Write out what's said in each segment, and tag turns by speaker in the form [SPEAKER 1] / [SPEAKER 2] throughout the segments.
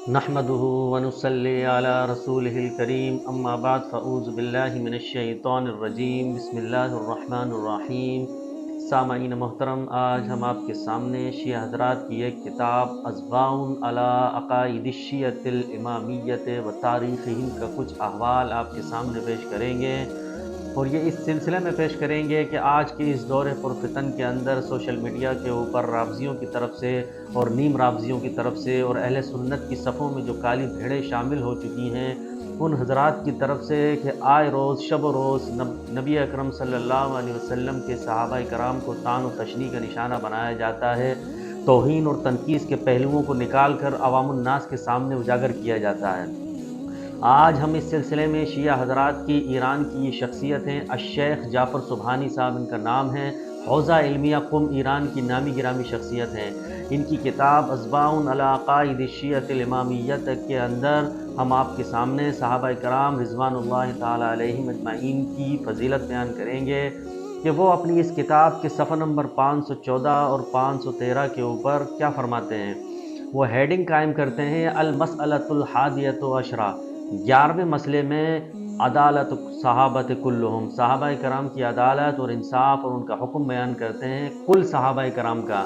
[SPEAKER 1] نحمده ونصلي على رسوله الكريم اما بعد فاعوذ باللہ من الشیطان الرجیم بسم اللہ الرحمن الرحیم۔ سامعین محترم، آج ہم آپ کے سامنے شیعہ حضرات کی ایک کتاب اضواء علی عقائد الشیعۃ الامامیۃ و تاریخہم کا کچھ احوال آپ کے سامنے پیش کریں گے، اور یہ اس سلسلے میں پیش کریں گے کہ آج کے اس دور پرفتن کے اندر سوشل میڈیا کے اوپر رافضیوں کی طرف سے اور نیم رافضیوں کی طرف سے اور اہل سنت کی صفوں میں جو کالی بھیڑیں شامل ہو چکی ہیں، ان حضرات کی طرف سے کہ آئے روز شب و روز نبی اکرم صلی اللہ علیہ وسلم کے صحابہ کرام کو طعن و تشنیع کا نشانہ بنایا جاتا ہے، توہین اور تنقیص کے پہلوؤں کو نکال کر عوام الناس کے سامنے اجاگر کیا جاتا ہے۔ آج ہم اس سلسلے میں شیعہ حضرات کی ایران کی یہ شخصیت ہیں الشیخ جعفر سبحانی صاحب، ان کا نام ہے، حوزہ علمیہ قم ایران کی نامی گرامی شخصیت ہیں۔ ان کی کتاب اضواء علی عقائد الشیعۃ الامامیۃ کے اندر ہم آپ کے سامنے صحابہ کرام رضوان اللہ تعالی علیہم اجمعین کی فضیلت بیان کریں گے کہ وہ اپنی اس کتاب کے صفحہ نمبر 514 اور 513 کے اوپر کیا فرماتے ہیں۔ وہ ہیڈنگ قائم کرتے ہیں المسألۃ الحادیۃ عشرہ، 11ویں مسئلے میں عدالت صحابت کلہم، صحابہ کرام کی عدالت اور انصاف اور ان کا حکم بیان کرتے ہیں کل صحابہ کرام کا۔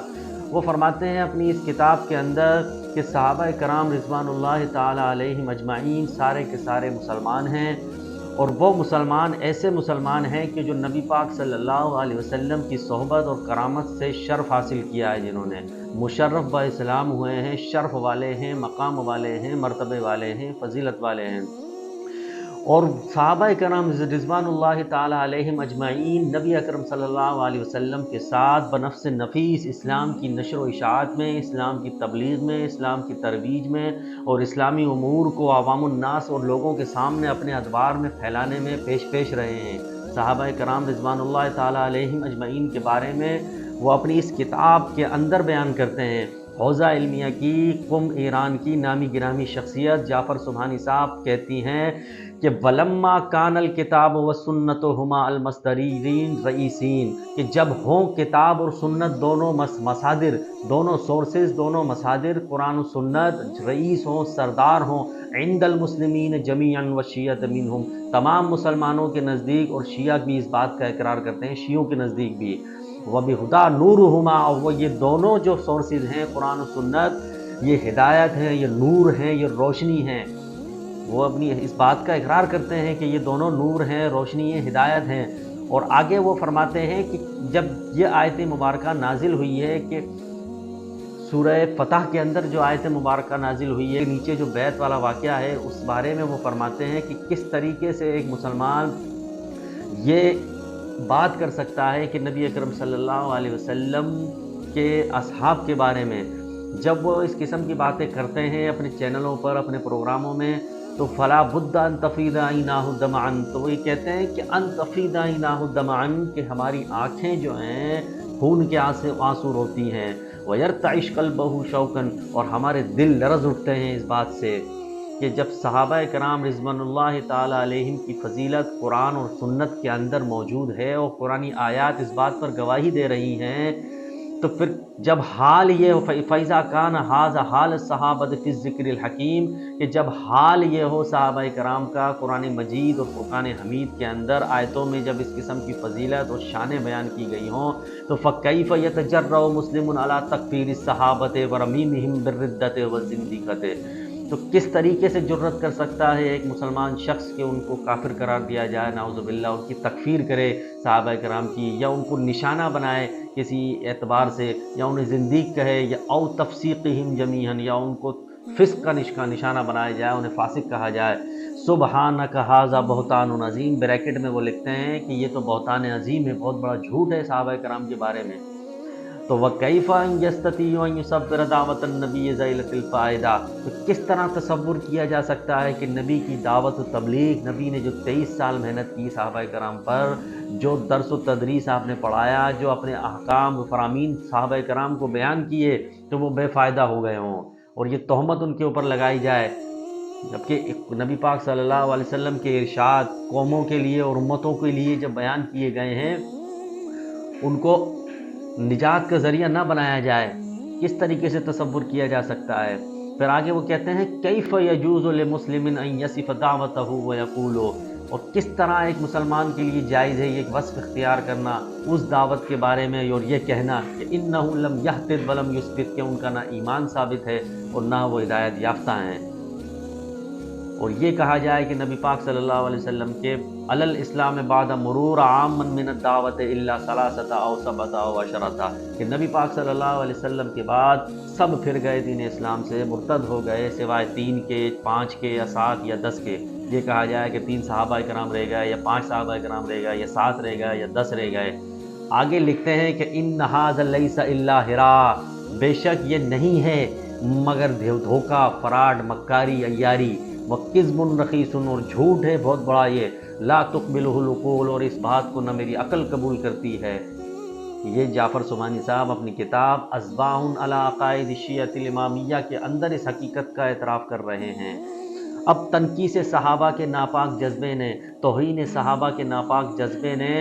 [SPEAKER 1] وہ فرماتے ہیں اپنی اس کتاب کے اندر کہ صحابہ کرام رضوان اللہ تعالی علیہم اجمعین سارے کے سارے مسلمان ہیں، اور وہ مسلمان ایسے مسلمان ہیں کہ جو نبی پاک صلی اللہ علیہ وسلم کی صحبت اور کرامت سے شرف حاصل کیا ہے، جنہوں نے مشرف با اسلام ہوئے ہیں، شرف والے ہیں، مقام والے ہیں، مرتبے والے ہیں، فضیلت والے ہیں۔ اور صحابہ کرام رضوان اللہ تعالی علیہم اجمعین نبی اکرم صلی اللہ علیہ وسلم کے ساتھ بنفس نفیس اسلام کی نشر و اشاعت میں، اسلام کی تبلیغ میں، اسلام کی ترویج میں اور اسلامی امور کو عوام الناس اور لوگوں کے سامنے اپنے ادوار میں پھیلانے میں پیش رہے ہیں۔ صحابہ کرام رضوان اللہ تعالی علیہم اجمعین کے بارے میں وہ اپنی اس کتاب کے اندر بیان کرتے ہیں۔ حوزہ علمیہ کی قم ایران کی نامی گرامی شخصیت جعفر سبحانی صاحب کہتی ہیں کہ ولما کان الکتاب و سنت ہما المصدرین رئیسین، کہ جب ہوں کتاب اور سنت دونوں مصادر، دونوں سورسز، دونوں مصادر قرآن و سنت رئیس ہوں، سردار ہوں، عند المسلمین جمیعا و شیعۃ منہم، تمام مسلمانوں کے نزدیک، اور شیعہ بھی اس بات کا اقرار کرتے ہیں، شیعوں کے نزدیک بھی، وبہدا نورہما، اور وہ یہ دونوں جو سورسز ہیں قرآن و سنت، یہ ہدایت ہیں، یہ نور ہیں، یہ روشنی ہیں۔ وہ اپنی اس بات کا اقرار کرتے ہیں کہ یہ دونوں نور ہیں، روشنی ہیں، ہدایت ہیں۔ اور آگے وہ فرماتے ہیں کہ جب یہ آیت مبارکہ نازل ہوئی ہے، کہ سورہ فتح کے اندر جو آیت مبارکہ نازل ہوئی ہے، نیچے جو بیعت والا واقعہ ہے، اس بارے میں وہ فرماتے ہیں کہ کس طریقے سے ایک مسلمان یہ بات کر سکتا ہے کہ نبی اکرم صلی اللہ علیہ وسلم کے اصحاب کے بارے میں جب وہ اس قسم کی باتیں کرتے ہیں اپنے چینلوں پر، اپنے پروگراموں میں، تو فلا بد ان تفیض عیناہ دمعا، تو وہ یہ کہتے ہیں کہ ان تفیض عیناہ دمعا، کہ ہماری آنکھیں جو ہیں خون کے آنسو روتی ہیں، ویرتعش قلبہ شوقا، اور ہمارے دل لرز اٹھتے ہیں اس بات سے کہ جب صحابہ کرام رضوان اللہ تعالی علیہم کی فضیلت قرآن اور سنت کے اندر موجود ہے اور قرآنی آیات اس بات پر گواہی دے رہی ہیں، تو پھر جب حال یہ ہو فیضا کان ھذا حال الصحابۃ فی الذکر الحکیم، کہ جب حال یہ ہو صحابہ کرام کا قرآن مجید اور فرقان حمید کے اندر آیتوں میں جب اس قسم کی فضیلت اور شانیں بیان کی گئی ہوں، تو فکیف یتجرأ مسلم علی تکفیر الصحابۃ ورمیمہم بالردۃ والزندیقۃ، تو کس طریقے سے جرت کر سکتا ہے ایک مسلمان شخص کہ ان کو کافر قرار دیا جائے، نعوذ باللہ، ان کی تکفیر کرے صحابہ کرام کی، یا ان کو نشانہ بنائے کسی اعتبار سے، یا انہیں زندیق کہے، یا او تفسیقہم جمیعا، یا ان کو فسق کا نشانہ بنایا جائے، انہیں فاسق کہا جائے۔ سبحانک ھذا بہتان عظیم، بریکٹ میں وہ لکھتے ہیں کہ یہ تو بہتان عظیم ہے، بہت بڑا جھوٹ ہے صحابہ کرام کے بارے میں۔ تو وَكَيْفَ أَن يَسْتَطِيعُ أَن يُصَبِّرَ دعوت النبی ذیلۃ الفائدہ، تو کس طرح تصور کیا جا سکتا ہے کہ نبی کی دعوت و تبلیغ، نبی نے جو 23 سال محنت کی صحابہ کرام پر، جو درس و تدریس آپ نے پڑھایا، جو اپنے احکام و فرامین صحابہ کرام کو بیان کیے، تو وہ بے فائدہ ہو گئے ہوں، اور یہ تہمت ان کے اوپر لگائی جائے، جبکہ نبی پاک صلی اللہ علیہ وسلم کے ارشاد قوموں کے لیے اور امتوں کے لیے جب بیان کیے گئے ہیں، ان کو نجات کا ذریعہ نہ بنایا جائے، کس طریقے سے تصور کیا جا سکتا ہے؟ پھر آگے وہ کہتے ہیں کیف یجوز لمسلم ان یصف دعوتہ ویقول، اور کس طرح ایک مسلمان کے لیے جائز ہے یہ ایک وصف اختیار کرنا اس دعوت کے بارے میں اور یہ کہنا کہ انہ لم یہتد ولم یثبت، کہ ان کا نہ ایمان ثابت ہے اور نہ وہ ہدایت یافتہ ہیں، اور یہ کہا جائے کہ نبی پاک صلی اللہ علیہ وسلم کے علی الاسلام بعد مرور عام من الدعوت الا ثلاثه او سبعه او عشرة، کہ نبی پاک صلی اللہ علیہ وسلم کے بعد سب پھر گئے دین اسلام سے، مرتد ہو گئے سوائے 3 کے، 5 کے یا 7 یا 10 کے۔ یہ کہا جائے کہ 3 صحابہ کرام رہ گئے یا 5 صحابہ کرام رہ گئے یا 7 رہ گئے یا 10 رہ گئے۔ آگے لکھتے ہیں کہ ان ھذا لیس الا ہرا، بے شک یہ نہیں ہے مگر دھوکہ، فراڈ، مکاری، عیاری، وَكِذْبٌ رَخِيصٌ، اور جھوٹ ہے بہت بڑا یہ، لا تقبلہ العقول، اور اس بات کو نہ میری عقل قبول کرتی ہے۔ یہ جعفر سبحانی صاحب اپنی کتاب اصباح علی عقائد الشیعۃ الامامیہ کے اندر اس حقیقت کا اعتراف کر رہے ہیں۔ اب تنقیص صحابہ کے ناپاک جذبے نے، توہین صحابہ کے ناپاک جذبے نے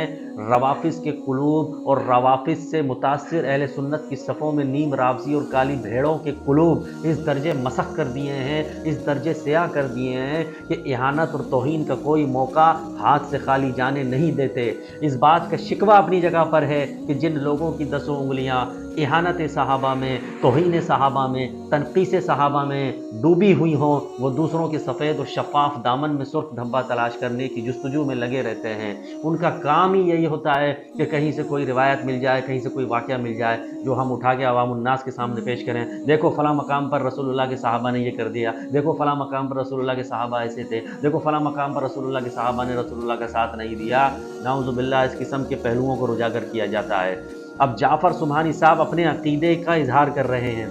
[SPEAKER 1] روافظ کے قلوب اور روافظ سے متاثر اہل سنت کی صفوں میں نیم رافضی اور کالی بھیڑوں کے قلوب اس درجے مسخ کر دیے ہیں، اس درجے سیاہ کر دیے ہیں کہ اہانت اور توہین کا کوئی موقع ہاتھ سے خالی جانے نہیں دیتے۔ اس بات کا شکوہ اپنی جگہ پر ہے کہ جن لوگوں کی 10 انگلیاں اہانت صحابہ میں، توہین صحابہ میں، تنقیص صحابہ میں ڈوبی ہوئی ہوں، وہ دوسروں کے سفید اور شفاف دامن میں سرخ دھبا تلاش کرنے کی جستجو میں لگے رہتے ہیں۔ ان کا کام ہی یہی ہوتا ہے کہ کہیں سے کوئی روایت مل جائے، کہیں سے کوئی واقعہ مل جائے جو ہم اٹھا کے عوام الناس کے سامنے پیش کریں، دیکھو فلاں مقام پر رسول اللہ کے صحابہ نے یہ کر دیا، دیکھو فلاں مقام پر رسول اللہ کے صحابہ ایسے تھے، دیکھو فلاں مقام پر رسول اللہ کے صحابہ نے رسول اللہ کا ساتھ نہیں دیا۔ نعوذ باللہ، اس قسم کے پہلوؤں کو اجاگر کیا جاتا ہے۔ اب جعفر سبحانی صاحب اپنے عقیدے کا اظہار کر رہے ہیں،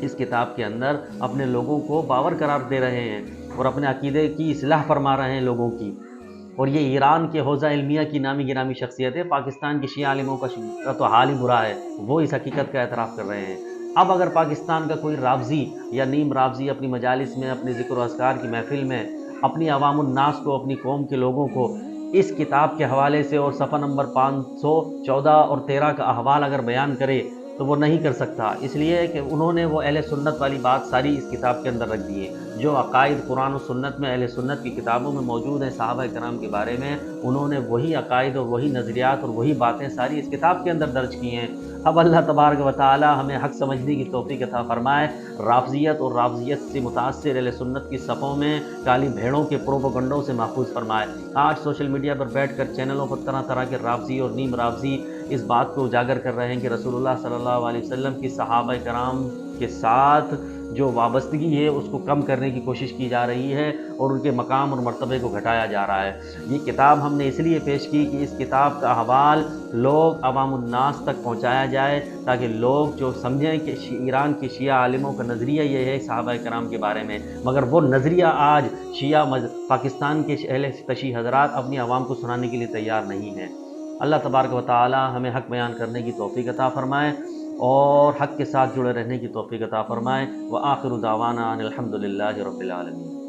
[SPEAKER 1] اس کتاب کے اندر اپنے لوگوں کو باور قرار دے رہے ہیں اور اپنے عقیدے کی اصلاح فرما رہے ہیں لوگوں کی۔ اور یہ ایران کے حوزہ علمیہ کی نامی گرامی شخصیت ہے، پاکستان کے شیعہ عالموں کا تو حال ہی برا ہے، وہ اس حقیقت کا اعتراف کر رہے ہیں۔ اب اگر پاکستان کا کوئی رافضی یا نیم رافضی اپنی مجالس میں، اپنے ذکر و اذکار کی محفل میں اپنی عوام الناس کو، اپنی قوم کے لوگوں کو اس کتاب کے حوالے سے اور صفحہ نمبر 514 اور 13 کا احوال اگر بیان کرے تو وہ نہیں کر سکتا، اس لیے کہ انہوں نے وہ اہل سنت والی بات ساری اس کتاب کے اندر رکھ دی ہے۔ جو عقائد قرآن و سنت میں اہل سنت کی کتابوں میں موجود ہیں صحابہ کرام کے بارے میں، انہوں نے وہی عقائد اور وہی نظریات اور وہی باتیں ساری اس کتاب کے اندر درج کی ہیں۔ اب اللہ تبارک و تعالی ہمیں حق سمجھنے کی توفیق عطا فرمائے، رافضیت اور رافضیت سے متاثر اہل سنت کی صفوں میں کالی بھیڑوں کے پروپیگنڈوں سے محفوظ فرمائے۔ آج سوشل میڈیا پر بیٹھ کر چینلوں پر طرح طرح کے رافضی اور نیم رافضی اس بات کو اجاگر کر رہے ہیں کہ رسول اللہ صلی اللہ علیہ وسلم کی صحابہ کرام کے ساتھ جو وابستگی ہے اس کو کم کرنے کی کوشش کی جا رہی ہے اور ان کے مقام اور مرتبے کو گھٹایا جا رہا ہے۔ یہ کتاب ہم نے اس لیے پیش کی کہ اس کتاب کا حوال لوگ عوام الناس تک پہنچایا جائے تاکہ لوگ جو سمجھیں کہ ایران کے شیعہ عالموں کا نظریہ یہ ہے صحابہ کرام کے بارے میں، مگر وہ نظریہ آج شیعہ پاکستان کے اہل تشیع حضرات اپنی عوام کو سنانے کے لیے تیار نہیں ہیں۔ اللہ تبارک و تعالی ہمیں حق بیان کرنے کی توفیق عطا فرمائے اور حق کے ساتھ جڑے رہنے کی توفیق عطا فرمائے۔ وآخر دعوانا ان الحمد للہ رب العالمین۔